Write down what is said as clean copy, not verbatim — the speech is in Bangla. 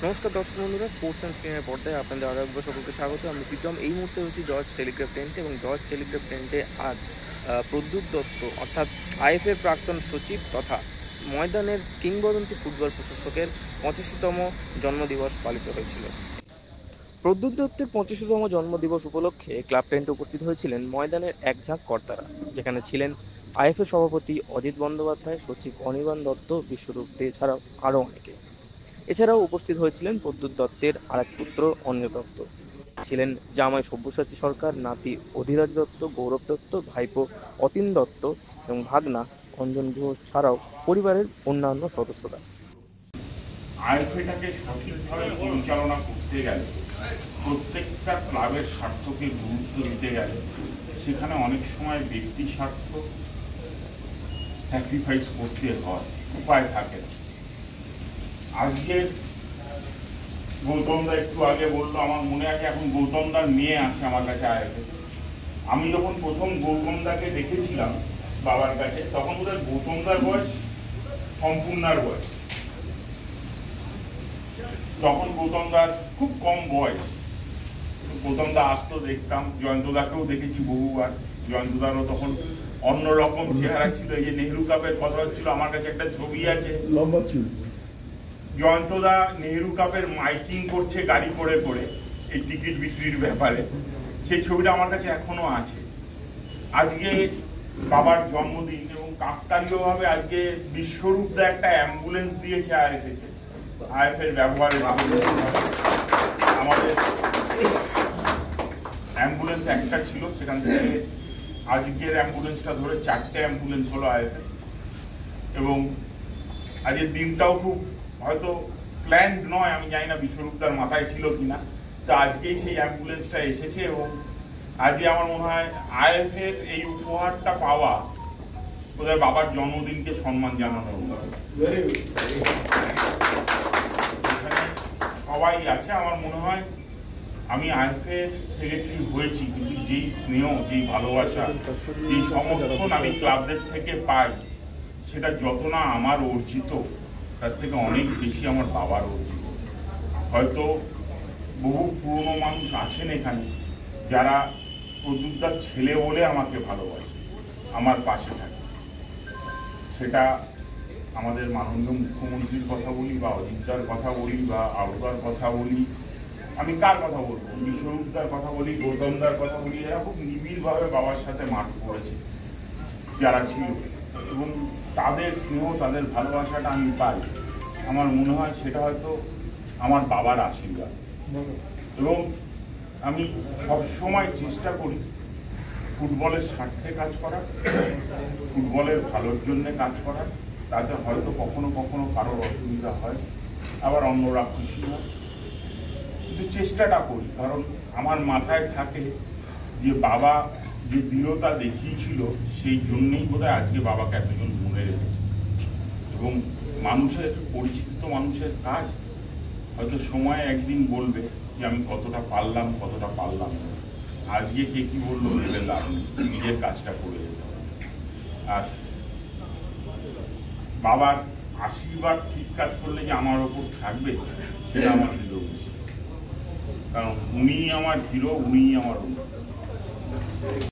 নমস্কার দর্শক বন্ধুরা, স্পোর্টস অ্যান্ড স্ক্রিনের পর্দায় আপনাদের আরও একবার সকলকে স্বাগত। আমি প্রীতম। এই মুহূর্তে হচ্ছে জর্জ টেলিগ্রাফ টেন্টে, এবং জর্জ টেলিগ্রাফ টেন্টে আজ প্রদ্যুৎ দত্ত অর্থাৎ আইএফএর প্রাক্তন সচিব তথা ময়দানের কিংবদন্তি ফুটবল প্রশাসকের 85তম জন্মদিবস পালিত হয়েছিল। প্রদ্যুৎ দত্তের 85তম জন্মদিবস উপলক্ষে ক্লাব টেন্টে উপস্থিত হয়েছিলেন ময়দানের এক ঝাঁক কর্তারা, যেখানে ছিলেন আইএফএ সভাপতি অজিত বন্দ্যোপাধ্যায়, সচিব অনির্বাণ দত্ত, বিশ্বরূপ দে ছাড়াও আরও অনেকে। এছাড়াও উপস্থিত হয়েছিলেন প্রদ্যুৎ দত্তের আরেক পুত্র অনিল দত্ত, ছিলেন জামাই সব্যসাচী সরকার, নাতি অধিরাজ দত্ত, গৌরব দত্ত, ভাইপো অতীন দত্ত এবং ভাগনা অঞ্জন ঘোষ ছাড়াও পরিবারের অন্যান্য সদস্যরা। আইএফএটাকে সঠিকভাবে পরিচালনা করতে গেলে, প্রত্যেকটা ক্লাবের স্বার্থকে গুরুত্ব দিতে গেলে সেখানে অনেক সময় ব্যক্তি স্বার্থ স্যাক্রিফাইস করতে হয়, উপায় থাকে না। আজকে গৌতমদা একটু আগে বললো, আমার মনে আছে এখন গৌতমদার মেয়ে আসে আমার কাছে আইএফএ। আমি যখন প্রথম গৌতমদাকে দেখেছিলাম বাবার কাছে, তখন বোধ হয় গৌতমদার বয়স সম্পূর্ণার বয়স, তখন গৌতমদার খুব কম বয়স। গৌতমদা আসতো, দেখতাম। জয়ন্তদাকেও দেখেছি বহুবার। জয়ন্তদারও তখন অন্যরকম চেহারা ছিল। এই যে নেহরু কাপের কথা হচ্ছিল, আমার কাছে একটা ছবি আছে, লম্বা চুল। জয়ন্তদা নেহরু কাপের মাইকিং করছে গাড়ি করে করে এই টিকিট বিক্রির ব্যাপারে, সেই ছবিটা আমার কাছে এখনো আছে। আজকে বাবার জন্মদিন এবং কাকতালীয়ভাবে আজকে বিশ্বরূপদা একটা অ্যাম্বুলেন্স দিয়েছে আইএফএ। আইএফএর ব্যবহারের আমাদের অ্যাম্বুলেন্স একটা ছিল, সেখান থেকে আজকের অ্যাম্বুলেন্সটা ধরে 4টে অ্যাম্বুলেন্স হলো আইএফএ। এবং আজকের দিনটাও খুব হয়তো প্ল্যান্ড নয়, আমি জানি না বিশ্বরূপদার মাথায় ছিল কিনা, তা আজকেই সেই অ্যাম্বুলেন্সটা এসেছে। এবং আজকে আমার মনে হয় আইএফএর এই উপহারটা পাওয়া ওদের বাবার জন্মদিনকে সম্মান জানানোর উপায়। সবাই আছে। আমার মনে হয় আমি আইএফএর সেক্রেটারি হয়েছি, কিন্তু যেই স্নেহ, যেই ভালোবাসা, যেই সমর্থন আমি ক্লাবদের থেকে পাই, সেটা যত না আমার অর্জিত, তার থেকে অনেক বেশি আমার বাবার অর্জিত। হয়তো বহু পুরনো মানুষ আছেন এখানে যারা প্রদ্যুৎদার ছেলে বলে আমাকে ভালোবাসে, আমার পাশে থাকে। সেটা আমাদের মাননীয় মুখ্যমন্ত্রীর কথা বলি, বা অজিতদার কথা বলি, বা আরোদার কথা বলি, আমি কার কথা বলবো, বিশ্বরূপদার কথা বলি, গৌতমদার কথা বলি, এরা খুব নিবিড়ভাবে বাবার সাথে মাঠ করেছে যারা ছিল, এবং তাদের স্নেহ, তাদের ভালোবাসাটা আমি পাই। আমার মনে হয় সেটা হয়তো আমার বাবার আশীর্বাদ। এবং আমি সবসময় চেষ্টা করি ফুটবলের স্বার্থে কাজ করার, ফুটবলের ভালোর জন্যে কাজ করার। তাতে হয়তো কখনো কখনো কারোর অসুবিধা হয়, আবার অন্যরা খুশি হয়, কিন্তু চেষ্টাটা করি। কারণ আমার মাথায় থাকে যে বাবা যে দৃঢ়তা দেখিয়েছিল, সেই জন্যই বোধহয় আজকে বাবাকে এতজন মনে রেখেছে। এবং মানুষের, পরিচিত মানুষের কাজ হয়তো সময় একদিন বলবে যে আমি কতটা পারলাম, কতটা পারলাম না। আজকে কে কি বললো ভেবে লাভ নেই, নিজের কাজটা করে যেতে হবে। আর বাবার আশীর্বাদ ঠিক কাজ করলে যে আমার ওপর থাকবে, সেটা আমার দৃঢ় বিশ্বাস। কারণ উনি আমার হিরো, উনি আমার